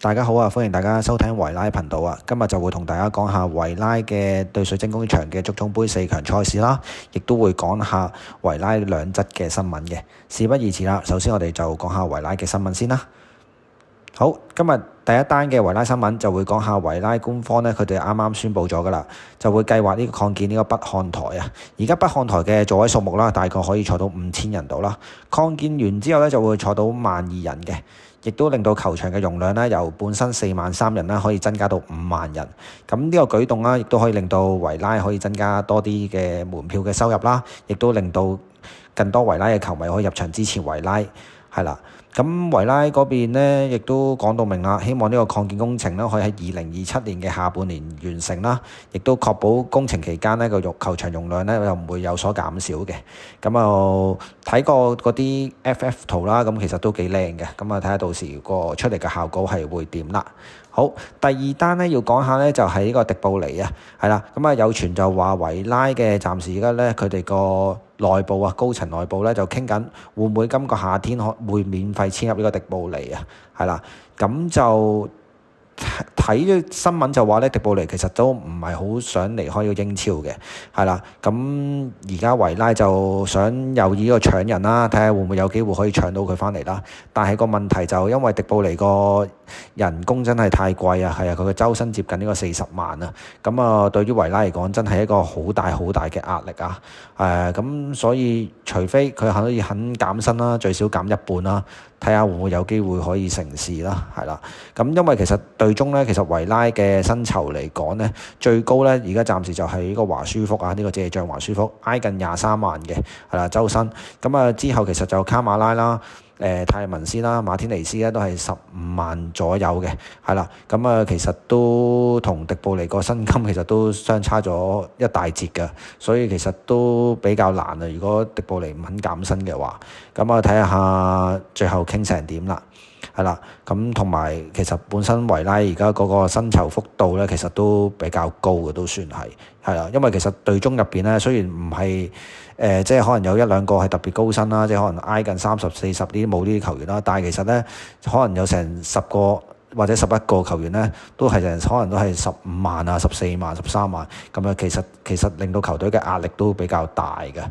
大家好啊，歡迎大家收聽維拉頻道啊。今日就會同大家講下維拉嘅對水晶宮場嘅足總杯4強賽事啦，亦都會講下維拉兩則嘅新聞嘅。事不宜遲啦，首先我哋就講下維拉嘅新聞先啦。好，今日第一單嘅維拉新聞就會講下維拉官方呢，佢哋啱啱宣布咗噶啦，就會計劃呢個擴建呢個北看台啊。而家北看台嘅座位數目啦，大概可以坐到5000人度啦。擴建完之後呢，就會坐到12000人嘅。亦都令到球場嘅容量咧，由本身43000人啦，可以增加到50000人。咁呢個舉動啦，亦都可以令到維拉可以增加多啲嘅門票嘅收入啦，亦都令到更多維拉嘅球迷可以入場支持維拉，係啦。咁維拉嗰邊呢，亦都講到明啦，希望呢個擴建工程咧可以喺2027年嘅下半年完成啦，亦都確保工程期間呢個球場容量咧又唔會有所減少嘅。咁就睇過嗰啲 FF 圖啦，咁其實都幾靚嘅。咁啊睇下到時個出嚟嘅效果係會點啦。好，第二單咧要講下咧就係呢個迪布尼啊，係啦。咁啊有傳就話維拉嘅暫時而家咧佢哋個內部啊高層內部咧就傾緊會唔會今個夏天會免費簽入呢個迪布尼啊，係啦。咁就睇咗新聞就話咧，迪布尼其實都唔係好想離開呢個英超嘅，係啦。咁而家維拉就想有意呢個搶人啦，睇下會唔會有機會可以搶到佢翻嚟啦。但係個問題就因為迪布尼個人工真係太貴啊，係啊，佢嘅周薪接近呢個40萬啊。咁啊，對於維拉嚟講真係一個好大嘅壓力啊。咁所以除非佢肯減薪啦，最少減一半啦。睇下會唔會有機會可以成事啦，係啦。咁因為其實隊中咧，其實維拉嘅薪酬嚟講咧，最高咧而家暫時就係呢個華舒福啊，呢個借將華舒福挨近23萬嘅，係啦周薪。咁啊之後其實就卡馬拉啦、泰文斯啦、馬天尼斯咧都係15萬左右嘅，係啦。咁啊其實都同迪布尼個薪金其實都相差咗一大截㗎，所以其實都比較難啊。如果迪布尼唔肯減薪嘅話，咁啊睇下最後傾成點啦。係啦，咁同埋其實本身維拉而家嗰個薪酬幅度咧，其實都比較高嘅，都算係啦。因為其實隊中入邊咧，雖然唔係即係可能有一兩個係特別高薪啦，即係可能挨近30、40呢啲冇呢啲球員啦，但係其實咧可能有成10個或者11個球員咧，都係可能都係15萬啊、14萬、13萬咁啊。其實令到球隊嘅壓力都比較大嘅，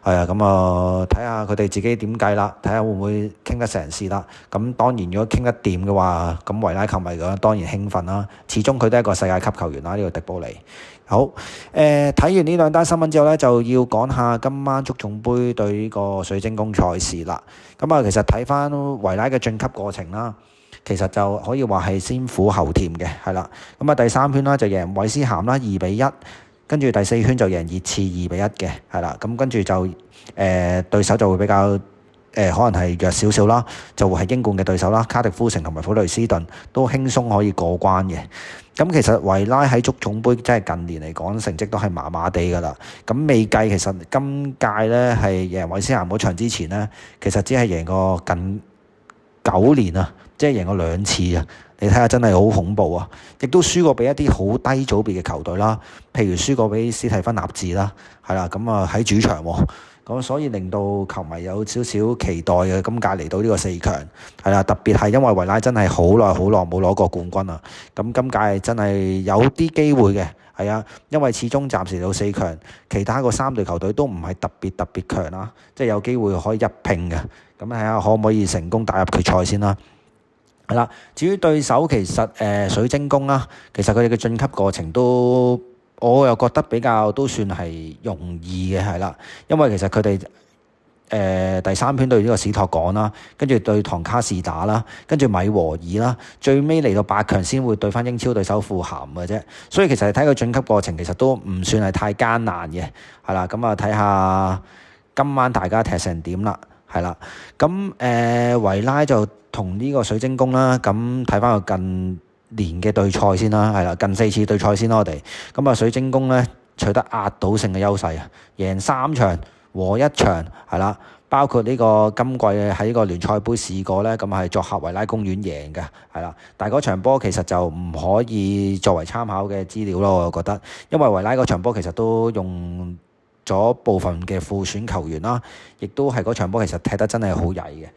係啊。咁啊睇下佢哋自己點計啦，睇下會唔會傾得成事啦。咁當然如果傾得掂嘅話，咁維拉球迷嘅當然興奮啦。始終佢都係一個世界級球員啦，呢個迪布尼。好，睇完呢兩單新聞之後咧，就要講下今晚足總杯對呢個水晶宮賽事啦。咁啊，其實睇翻維拉嘅晉級過程啦，其實就可以話係先苦後甜嘅，係啦。咁啊第3圈啦就贏韋斯咸啦2-1，跟住第4圈就贏熱刺2-1嘅，係啦。咁跟住就對手就會比較可能係弱少少啦，就會係英冠嘅對手啦，卡迪夫城同埋普雷斯頓都輕鬆可以過關嘅。咁其實維拉喺足總杯真係近年嚟講成績都係麻麻地㗎啦。咁未計其實今屆咧係贏韋斯咸嗰場之前咧，其實只係贏過近9年啊，即係贏過2次啊。你睇下真係好恐怖啊！亦都輸過俾一啲好低組別嘅球隊啦，譬如輸過俾史蒂芬納治啦，係啦。咁啊喺主場喎，咁所以令到球迷有少少期待嘅。今屆嚟到呢個4強，係啦，特別係因為維拉真係好耐冇攞過冠軍啊。咁今屆真係有啲機會嘅，係啊，因為始終暫時到4強，其他個3隊球隊都唔係特別強啦，即係有機會可以一拼嘅。咁睇下可唔可以成功打入決賽先啦。係啦，至於對手其實水晶宮啦，其實佢哋嘅晉級過程都我又覺得比較都算係容易嘅，係啦，因為其實佢哋第3圈對呢個史托港啦，跟住對唐卡士打啦，跟住米和爾啦，最尾嚟到8強先會對翻英超對手富咸嘅啫。所以其實睇個晉級過程其實都唔算係太艱難嘅，係啦。咁啊睇下今晚大家踢成點啦，係啦。咁維拉就同呢個水晶宮啦，咁睇翻個近年嘅對賽先啦，係啦，近4次對賽先啦我哋。咁啊水晶宮咧取得壓倒性嘅優勢啊，贏3場和1場，係啦，包括呢個今季喺呢個聯賽杯試過咧，咁係作客維拉公園贏嘅，係啦。但係嗰場波其實就唔可以作為參考嘅資料咯，我覺得，因為維拉嗰場波其實都用咗部分嘅副選球員啦，亦都係嗰場波其實踢得真係好曳嘅，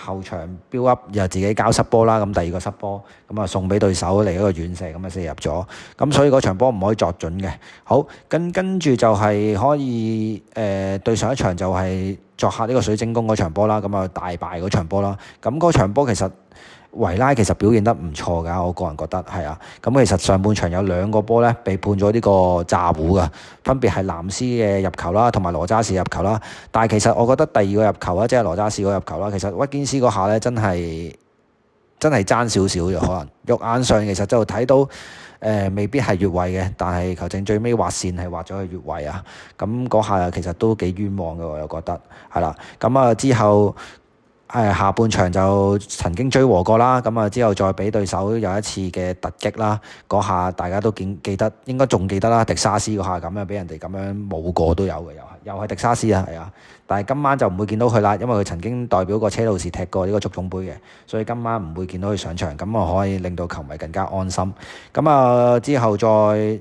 後場 build up 又自己交失波啦，咁第二個失波咁啊送俾對手嚟一個遠射，咁啊射入咗，咁所以嗰場波唔可以作準嘅。好，跟住就係可以對上一場就係作客呢個水晶宮嗰場波啦，咁啊大敗嗰場波啦，咁嗰場波其實維拉其實表現得唔錯㗎，我個人覺得係啊。咁其實上半場有兩個波咧被判咗呢個詐糊㗎，分別係藍斯嘅入球啦，同埋羅渣士入球啦。但係其實我覺得第二個入球啦，即係羅渣士嗰個入球啦，其實屈堅斯嗰下咧真係爭少少嘅，可能肉眼上其實就睇到未必係越位嘅，但係球證最尾畫線係畫咗去越位啊。咁嗰下其實都幾冤枉嘅，我又覺得係啦。咁啊之後。下半場就曾經追和過啦，咁啊之後再俾對手有一次嘅突擊啦，嗰下大家都記得，應該仲記得啦。迪沙斯嗰下咁樣俾人哋咁樣冇過都有嘅，又係迪沙斯啊，係啊。但係今晚就唔會見到佢啦，因為佢曾經代表過車路士踢過呢個足總杯嘅，所以今晚唔會見到佢上場，咁啊可以令到球迷更加安心。咁啊之後再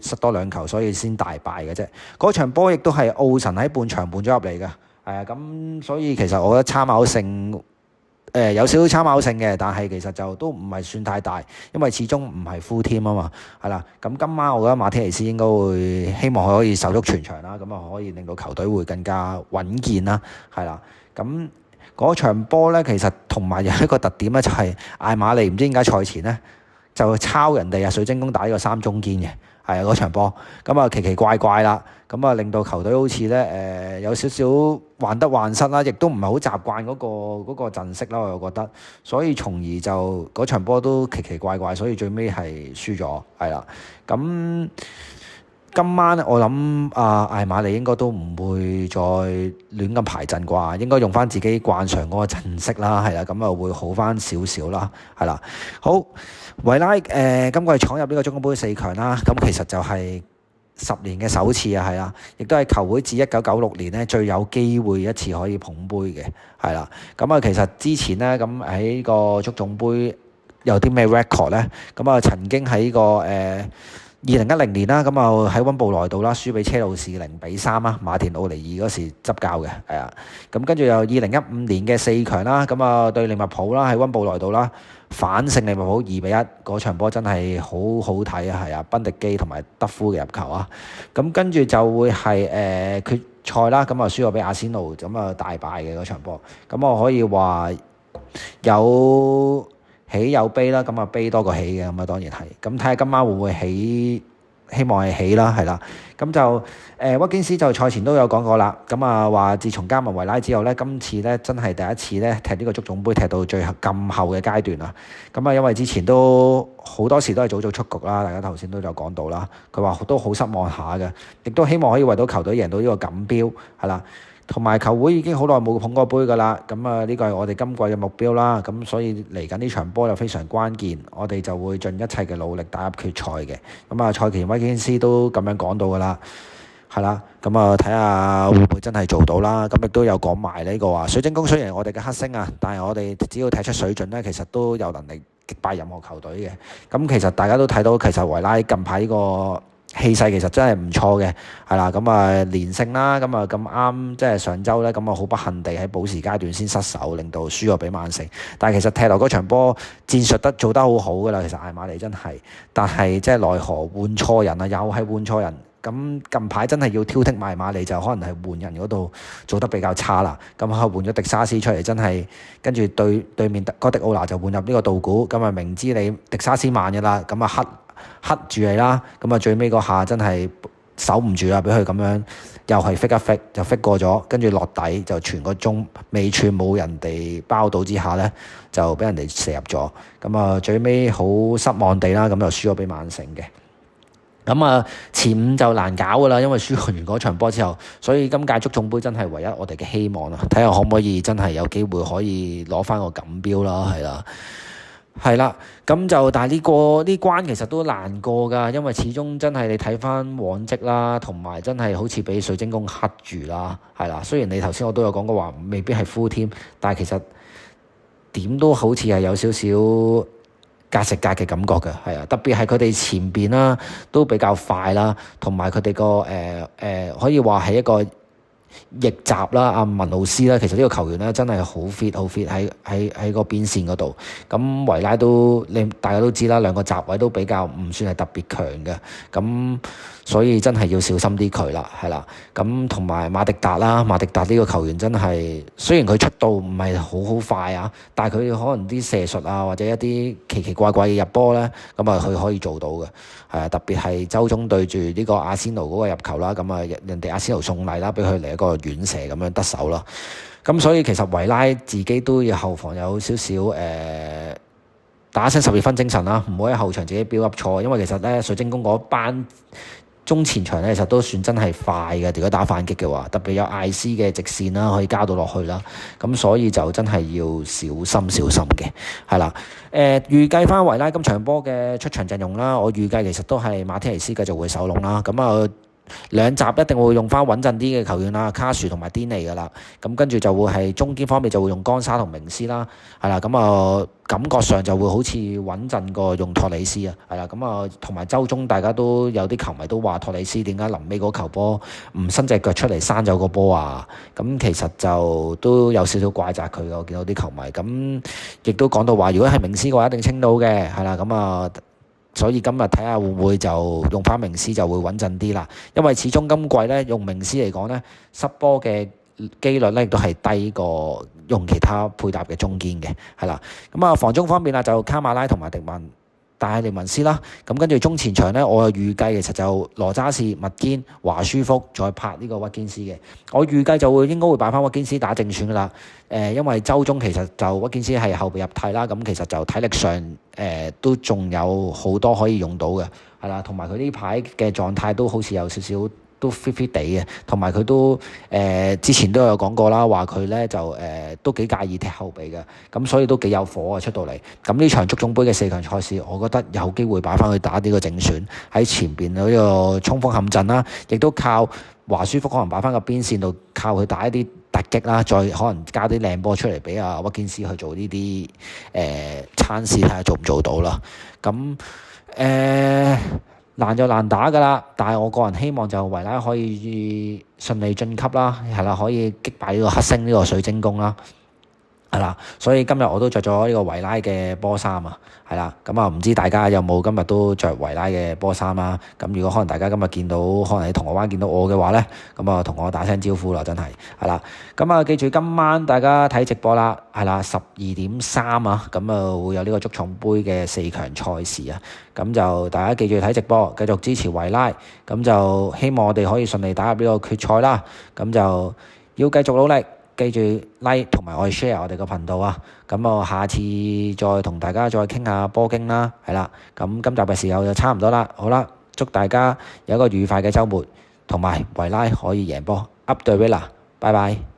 失多兩球，所以先大敗嘅啫。嗰場波亦都係奧神喺半場換咗入嚟嘅，咁所以其實我覺得參考性。有少少參考性嘅，但係其實就都唔係算太大，因為始終唔係 full team 啊嘛，係啦。咁今晚我覺得馬天尼斯應該會希望佢可以守足全場啦，咁啊可以令到球隊會更加穩健啦，係啦。咁嗰場波咧，其實同埋有一個特點咧，就係艾馬利唔知點解賽前咧就抄人哋水晶宮打呢個三中堅嘅。係啊，嗰場波咁啊奇奇怪怪啦，咁啊令到球隊好似咧有少少患得患失啦，亦都唔係好習慣嗰個陣式啦，我又覺得，所以從而就嗰場波都奇奇怪怪，所以最尾係輸咗，係啦。咁今晚我諗艾馬利應該都唔會再亂咁排陣啩，應該用翻自己慣常嗰個陣式啦，係啦，咁啊會好翻少少啦，係啦。好，維拉今季闖入呢個足總杯四強啦，咁其實就係10年嘅首次啊，係啦，亦都係球會自1996年咧最有機會一次可以捧杯嘅，係啦。咁啊其實之前咧咁喺個足總杯有啲咩 record 咧？咁啊曾經喺個2010年啦，咁啊喺溫布萊道啦，輸俾車路士0-3啦，馬田奧尼爾嗰時執教嘅，係啊。咁跟住又2015年嘅四強啦，咁啊對利物浦啦，喺溫布萊道啦，反勝利物浦2-1，嗰場波真係好好睇啊，係啊，賓迪基同埋德夫嘅入球啊。咁跟住就會係決賽啦，咁啊輸咗俾阿仙奴，咁啊大敗嘅嗰場波。咁我可以話有喜有悲啦，咁啊悲多過喜嘅，咁啊當然係，咁睇下今晚會唔會喜，希望係喜啦，係啦，咁就屈堅斯就賽前都有講過啦，咁啊話自從加盟維拉之後咧，今次咧真係第一次咧踢呢個足總杯踢到最後咁後嘅階段啊，咁啊因為之前都好多時都係早早出局啦，大家頭先都有講到啦，佢話都好失望下嘅，亦都希望可以為到球隊贏到呢個錦標，係啦。同埋球會已經好耐冇捧過杯㗎啦，咁啊呢個係我哋今季嘅目標啦，咁所以嚟緊呢場波又非常關鍵，我哋就會盡一切嘅努力打入決賽嘅。咁啊賽前威堅斯都咁樣講到㗎啦，係啦，咁啊睇下會唔會真係做到啦。咁亦都有講埋呢個話，水晶宮雖然係我哋嘅黑星啊，但係我哋只要踢出水準咧，其實都有能力擊敗任何球隊嘅。咁其實大家都睇到，其實維拉近排呢個氣勢其實真係唔錯嘅，係啦，咁啊連勝啦，咁啊咁啱即係上週咧，咁啊好不幸地喺補時階段先失手，令到輸咗俾曼城。但係其實踢落嗰場波戰術做得好好㗎啦，其實艾馬利真係，但係即係奈何換錯人啊，又係換錯人。咁近排真係要挑剔艾馬利，就可能係換人嗰度做得比較差啦。咁啊換咗迪沙斯出嚟，真係跟住對面哥迪奧拿就換入呢個道古，咁啊明知你迪沙斯慢嘅啦，咁啊黑住你啦，咁啊最尾嗰下真係守唔住啦，俾佢咁樣又係 fake 一 fake 就 fake 過咗，跟住落底就傳個中未傳冇人哋包到之下咧，就俾人哋射入咗，咁啊最尾好失望地啦，咁就輸咗俾曼城嘅。咁啊前五就難搞㗎啦，因為輸完嗰場波之後，所以今屆足總杯真係唯一我哋嘅希望啦，睇下可唔可以真係有機會可以攞翻個錦標啦，係啦。係啦，咁就但係呢關其實都難過㗎，因為始終真係你睇翻往績啦，同埋真係好似俾水晶宮黑住啦，係啦。雖然你頭先我都有講過話未必係 full team，但係其實點都好似係有少少隔食隔嘅感覺嘅，係啊。特別係佢哋前邊啦都比較快啦，同埋佢哋個可以話係一個逆襲啦，阿文路斯啦，其實呢個球員咧真係好 fit 好 fit 喺個邊線嗰度。咁維拉都大家都知啦，兩個閘位都比較唔算係特別強嘅，咁所以真係要小心啲佢啦，係啦。咁同埋馬迪達啦，馬迪達呢個球員真係雖然佢出道唔係好快啊，但係佢可能啲射術啊或者一啲奇奇怪怪嘅入波咧，咁啊佢可以做到嘅。係啊，特別係周中對住呢個阿仙奴嗰個入球啦，咁啊人哋阿仙奴送禮啦，俾佢嚟一個遠射咁樣得手啦。咁所以其實維拉自己都要後防有少少打醒12分精神啦，唔好喺後場自己標up錯，因為其實咧水晶宮嗰班中前場咧其實都算真係快嘅，如果打反擊嘅話，特別有艾斯嘅直線啦，可以加到落去啦。咁所以就真係要小心嘅，係啦。預計翻維拉今場波嘅出場陣容啦，我預計其實都係馬天尼斯繼續會首龍啦。咁啊兩集一定會用翻穩陣啲嘅球員啦，卡殊同埋甸尼噶啦。咁跟住就會係中堅方面就會用岡沙同明斯啦，係啦。咁啊感覺上就會好似穩陣過用托里斯啊，係啦。咁啊同埋周中大家都有啲球迷都話托里斯點解臨尾嗰球波唔伸隻腳出嚟閂咗個波啊？咁其實就都有少少怪責佢嘅，我見到啲球迷咁亦都講到話，如果係明斯嘅話一定清到嘅，係啦。咁啊所以今日睇下會唔會就用翻明斯就會穩陣啲啦，因為始終今季咧用明斯嚟講咧失波嘅機率咧亦都係低過用其他配搭嘅中堅嘅，係啦。咁啊防中方面啊就卡馬拉同埋戴利文斯啦，咁跟住中前場咧，我預計其實就羅渣士、麥堅、華舒福再拍呢個屈堅斯嘅，我預計就應該會擺翻屈堅斯打正選噶啦。因為周中其實就屈堅斯係後備入替啦，咁其實就體力上都仲有好多可以用到嘅，係啦，同埋佢呢排嘅狀態都好似有少少都 fit 地嘅，同埋佢都之前都有講過啦，話佢咧就都幾介意踢後備嘅，咁所以都幾有火啊出到嚟。咁呢場足總杯嘅4強賽事，我覺得有機會擺翻去打呢個正選喺前邊嗰個衝鋒陷陣啦，亦都靠華舒福可能擺翻個邊線度，靠佢打一啲突擊啦，再可能加啲靚波出嚟俾阿屈堅斯去做呢啲餐事，睇下做唔做到啦。咁難就難打㗎啦，但係我個人希望就維拉可以順利晉級啦，係啦，可以擊敗呢個黑星呢個水晶宮啦，係啦，所以今日我都着咗呢個維拉嘅波衫啊，係啦，咁啊唔知大家有冇今日都着維拉嘅波衫啊？咁如果可能大家今日見到，可能喺銅鑼灣見到我嘅話咧，咁啊同我打聲招呼啦，真係，係啦，咁啊記住今晚大家睇直播啦，係啦12:3啊，咁啊會有呢個足總杯嘅4強賽事啊，咁就大家記住睇直播，繼續支持維拉，咁就希望我哋可以順利打入呢個決賽啦，咁就要繼續努力。記住 like 同埋我哋 share 我哋個頻道啊，咁我下次再同大家再傾下波經啦，係啦，咁今集嘅時候就差唔多啦，好啦，祝大家有一個愉快嘅週末，同埋維拉可以贏波 up the villa，拜拜。